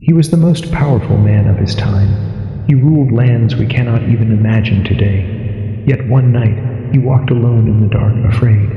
He was the most powerful man of his time. He ruled lands we cannot even imagine today. Yet one night he walked alone in the dark, afraid,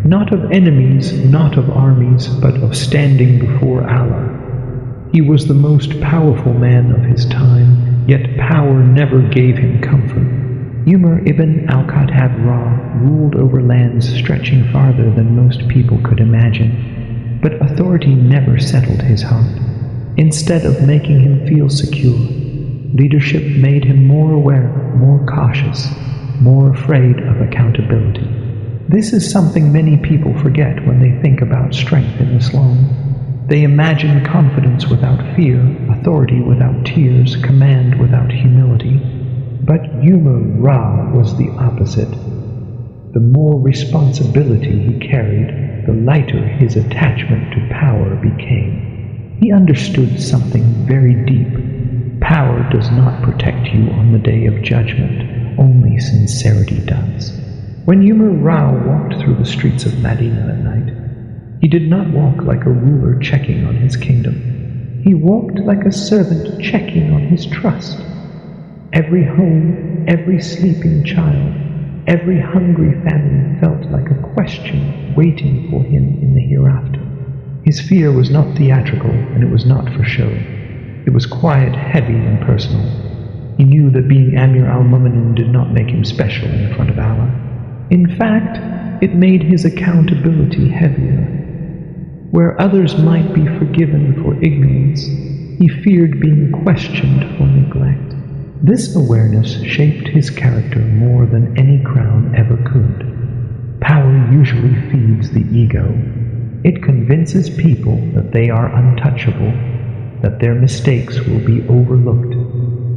not of enemies, not of armies, but of standing before Allah. He was the most powerful man of his time, yet power never gave him comfort. Umar ibn al-Khattab ruled over lands stretching farther than most people could imagine, but authority never settled his heart. Instead of making him feel secure, leadership made him more aware, more cautious, more afraid of accountability. This is something many people forget when they think about strength in Islam. They imagine confidence without fear, authority without tears, command without humility. But Umar was the opposite. The more responsibility he carried, the lighter his attachment to power became. He understood something very deep. Power does not protect you on the day of judgment. Only sincerity does. When Umar walked through the streets of Medina at night, he did not walk like a ruler checking on his kingdom. He walked like a servant checking on his trust. Every home, every sleeping child, every hungry family felt like a question waiting for him in the hereafter. His fear was not theatrical, and it was not for show. It was quiet, heavy, and personal. He knew that being Amir al-Mu'minin did not make him special in front of Allah. In fact, it made his accountability heavier. Where others might be forgiven for ignorance, he feared being questioned for neglect. This awareness shaped his character more than any crown ever could. Power usually feeds the ego. It convinces people that they are untouchable, that their mistakes will be overlooked,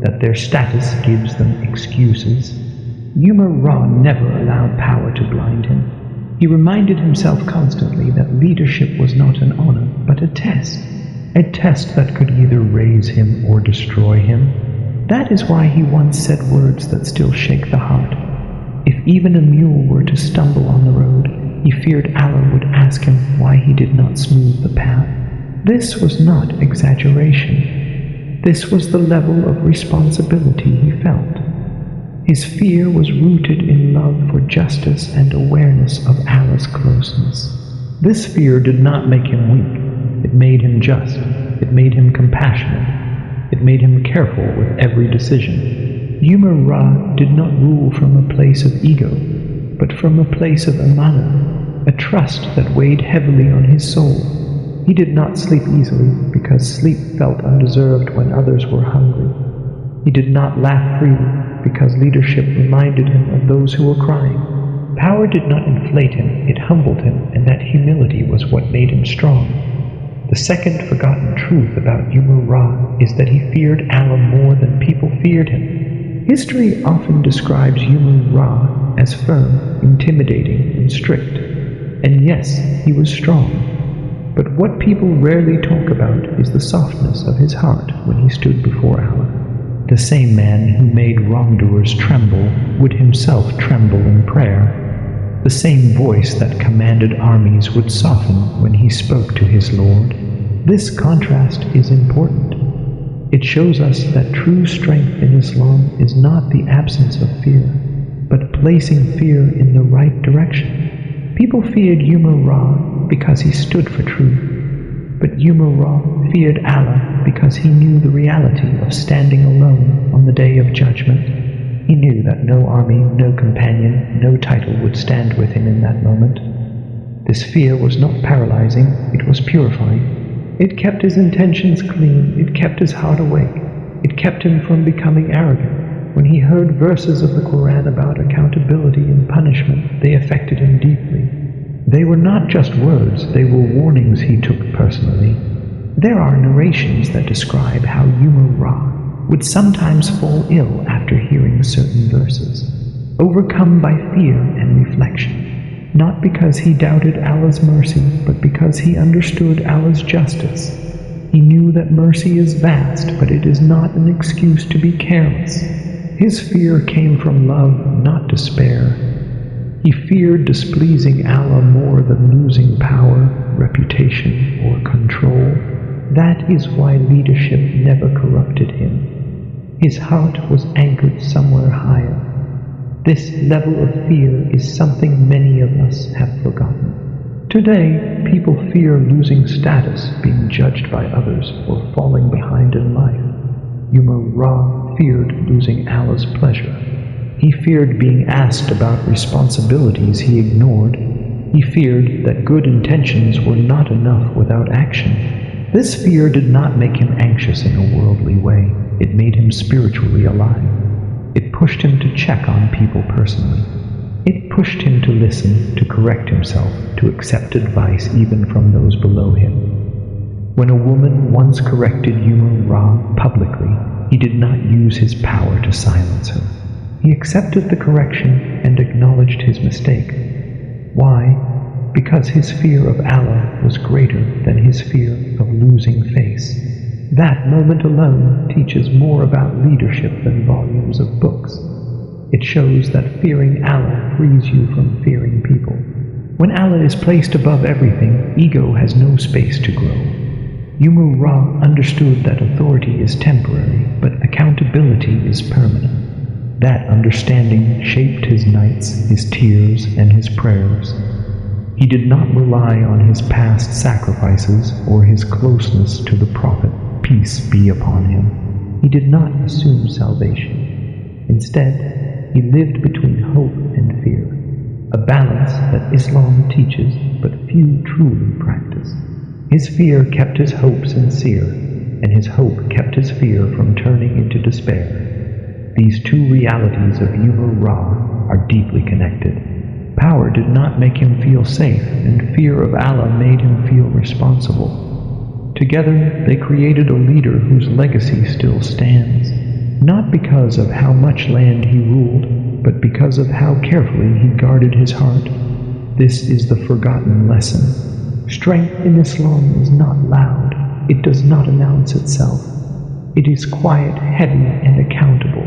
that their status gives them excuses. Umar never allowed power to blind him. He reminded himself constantly that leadership was not an honor, but a test that could either raise him or destroy him. That is why he once said words that still shake the heart. If even a mule were to stumble on the road, he feared Allah would ask him why he did not smooth the path. This was not exaggeration. This was the level of responsibility he felt. His fear was rooted in love for justice and awareness of Allah's closeness. This fear did not make him weak. It made him just. It made him compassionate. It made him careful with every decision. Umar did not rule from a place of ego, but from a place of amana, a trust that weighed heavily on his soul. He did not sleep easily because sleep felt undeserved when others were hungry. He did not laugh freely because leadership reminded him of those who were crying. Power did not inflate him, it humbled him, and that humility was what made him strong. The second forgotten truth about Umar is that he feared Allah more than people feared him. History often describes Umar as firm, intimidating, and strict. And yes, he was strong. But what people rarely talk about is the softness of his heart when he stood before Allah. The same man who made wrongdoers tremble would himself tremble in prayer. The same voice that commanded armies would soften when he spoke to his Lord. This contrast is important. It shows us that true strength in Islam is not the absence of fear, but placing fear in the right direction. People feared Umar because he stood for truth, but Umar feared Allah because he knew the reality of standing alone on the day of judgment. He knew that no army, no companion, no title would stand with him in that moment. This fear was not paralyzing, it was purifying. It kept his intentions clean, it kept his heart awake, it kept him from becoming arrogant. When he heard verses of the Quran about accountability and punishment, they affected him deeply. They were not just words, they were warnings he took personally. There are narrations that describe how Umar would sometimes fall ill after hearing certain verses, overcome by fear and reflection, not because he doubted Allah's mercy, but because he understood Allah's justice. He knew that mercy is vast, but it is not an excuse to be careless. His fear came from love, not despair. He feared displeasing Allah more than losing power, reputation, or control. That is why leadership never corrupted him. His heart was anchored somewhere higher. This level of fear is something many of us have forgotten. Today, people fear losing status, being judged by others, or falling behind in life. Umar Ra feared losing Allah's pleasure. He feared being asked about responsibilities he ignored. He feared that good intentions were not enough without action. This fear did not make him anxious in a worldly way. It made him spiritually alive. It pushed him to check on people personally. It pushed him to listen, to correct himself, to accept advice even from those below him. When a woman once corrected Umar Ra publicly, he did not use his power to silence her. He accepted the correction and acknowledged his mistake. Why? Because his fear of Allah was greater than his fear of losing face. That moment alone teaches more about leadership than volumes of books. It shows that fearing Allah frees you from fearing people. When Allah is placed above everything, ego has no space to grow. Umar Ra understood that authority is temporary, but accountability is permanent. That understanding shaped his nights, his tears, and his prayers. He did not rely on his past sacrifices or his closeness to the Prophet, peace be upon him. He did not assume salvation. Instead, he lived between hope and fear, a balance that Islam teaches but few truly practice. His fear kept his hope sincere, and his hope kept his fear from turning into despair. These two realities of Umar Ra are deeply connected. Power did not make him feel safe, and fear of Allah made him feel responsible. Together, they created a leader whose legacy still stands, not because of how much land he ruled, but because of how carefully he guarded his heart. This is the forgotten lesson. Strength in Islam is not loud. It does not announce itself. It is quiet, heavy, and accountable.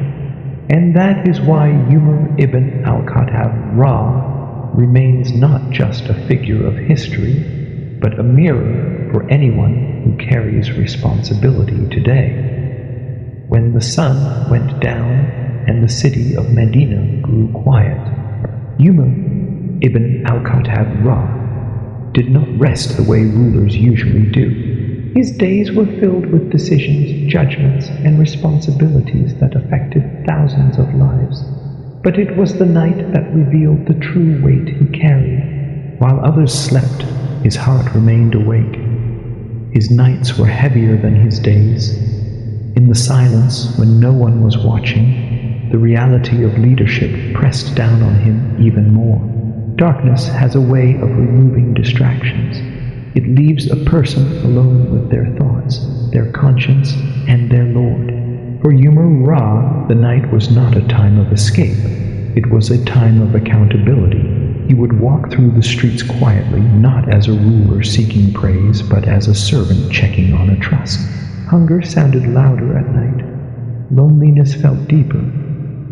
And that is why Umar ibn al-Khattab Ra remains not just a figure of history, but a mirror for anyone who carries responsibility today. When the sun went down and the city of Medina grew quiet, Umar ibn al-Khattab Ra did not rest the way rulers usually do. His days were filled with decisions, judgments, and responsibilities that affected thousands of lives. But it was the night that revealed the true weight he carried. While others slept, his heart remained awake. His nights were heavier than his days. In the silence, when no one was watching, the reality of leadership pressed down on him even more. Darkness has a way of removing distractions. It leaves a person alone with their thoughts, their conscience, and their Lord. For Umar Ra, the night was not a time of escape. It was a time of accountability. He would walk through the streets quietly, not as a ruler seeking praise, but as a servant checking on a trust. Hunger sounded louder at night. Loneliness felt deeper.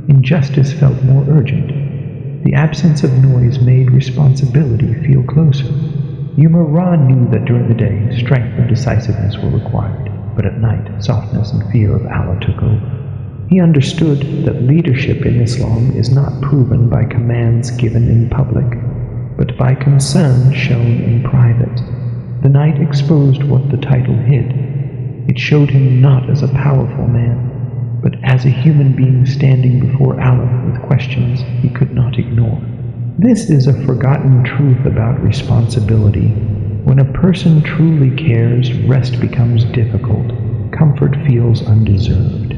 Injustice felt more urgent. The absence of noise made responsibility feel closer. Umar Ra knew that during the day, strength and decisiveness were required, but at night, softness and fear of Allah took over. He understood that leadership in Islam is not proven by commands given in public, but by concern shown in private. The night exposed what the title hid. It showed him not as a powerful man, but as a human being standing before Allah with questions he could not ignore. This is a forgotten truth about responsibility. When a person truly cares, rest becomes difficult. Comfort feels undeserved.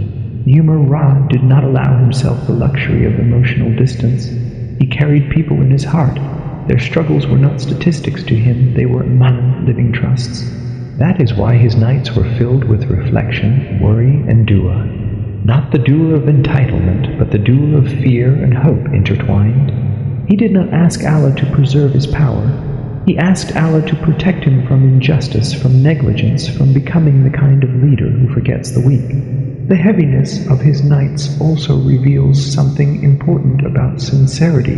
Umar Ra did not allow himself the luxury of emotional distance. He carried people in his heart. Their struggles were not statistics to him, they were iman, living trusts. That is why his nights were filled with reflection, worry, and dua. Not the dua of entitlement, but the dua of fear and hope intertwined. He did not ask Allah to preserve his power. He asked Allah to protect him from injustice, from negligence, from becoming the kind of leader who forgets the weak. The heaviness of his nights also reveals something important about sincerity.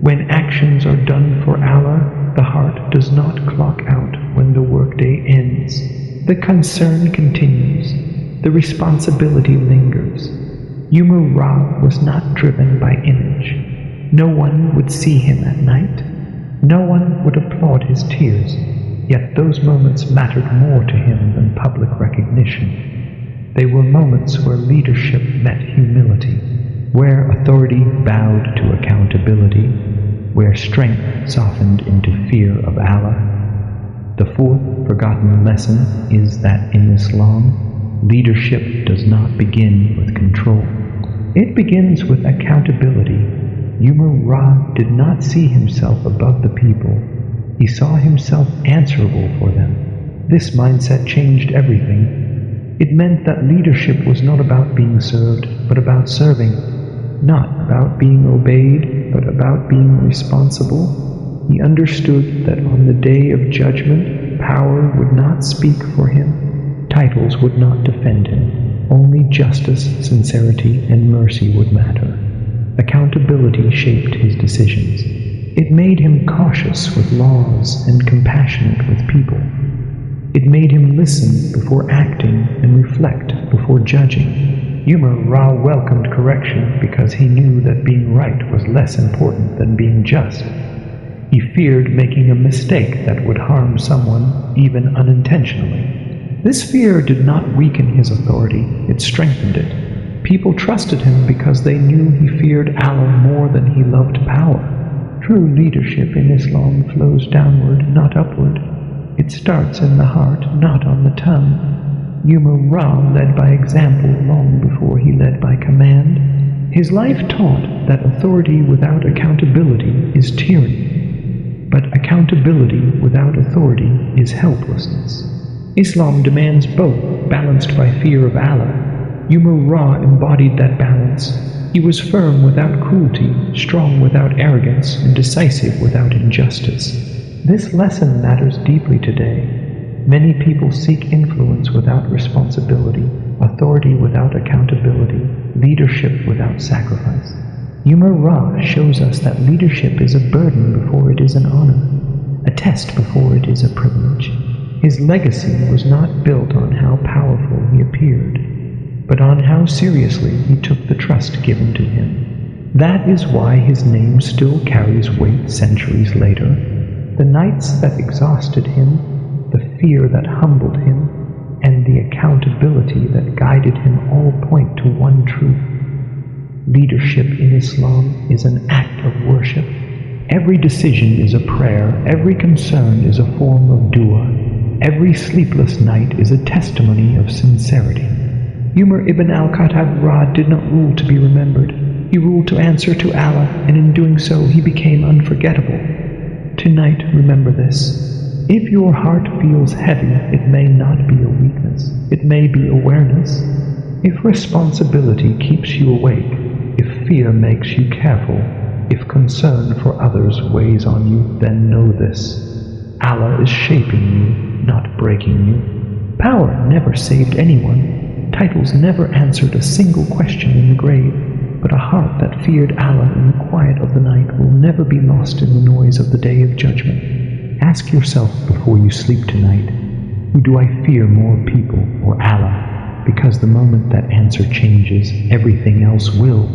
When actions are done for Allah, the heart does not clock out when the workday ends. The concern continues. The responsibility lingers. Umar Ra was not driven by image. No one would see him at night. No one would applaud his tears. Yet those moments mattered more to him than public recognition. They were moments where leadership met humility, where authority bowed to accountability, where strength softened into fear of Allah. The fourth forgotten lesson is that in Islam, leadership does not begin with control. It begins with accountability. Umar Ra did not see himself above the people. He saw himself answerable for them. This mindset changed everything. It meant that leadership was not about being served, but about serving. Not about being obeyed, but about being responsible. He understood that on the day of judgment, power would not speak for him. Titles would not defend him. Only justice, sincerity, and mercy would matter. Accountability shaped his decisions. It made him cautious with laws and compassionate with people. It made him listen before acting and reflect before judging. Umar Ra welcomed correction because he knew that being right was less important than being just. He feared making a mistake that would harm someone, even unintentionally. This fear did not weaken his authority, it strengthened it. People trusted him because they knew he feared Allah more than he loved power. True leadership in Islam flows downward, not upward. It starts in the heart, not on the tongue. Umar Ra led by example long before he led by command. His life taught that authority without accountability is tyranny, but accountability without authority is helplessness. Islam demands both, balanced by fear of Allah. Umar Ra embodied that balance. He was firm without cruelty, strong without arrogance, and decisive without injustice. This lesson matters deeply today. Many people seek influence without responsibility, authority without accountability, leadership without sacrifice. Umar Ra shows us that leadership is a burden before it is an honor, a test before it is a privilege. His legacy was not built on how powerful he appeared, but on how seriously he took the trust given to him. That is why his name still carries weight centuries later. The nights that exhausted him, the fear that humbled him, and the accountability that guided him all point to one truth. Leadership in Islam is an act of worship. Every decision is a prayer, every concern is a form of dua, every sleepless night is a testimony of sincerity. Umar ibn al-Khattab Ra did not rule to be remembered. He ruled to answer to Allah, and in doing so he became unforgettable. Tonight, remember this. If your heart feels heavy, it may not be a weakness. It may be awareness. If responsibility keeps you awake, if fear makes you careful, if concern for others weighs on you, then know this. Allah is shaping you, not breaking you. Power never saved anyone. Titles never answered a single question in the grave. But a heart that feared Allah in the quiet of the night will never be lost in the noise of the day of judgment. Ask yourself before you sleep tonight, who do I fear more, people or Allah? Because the moment that answer changes, everything else will.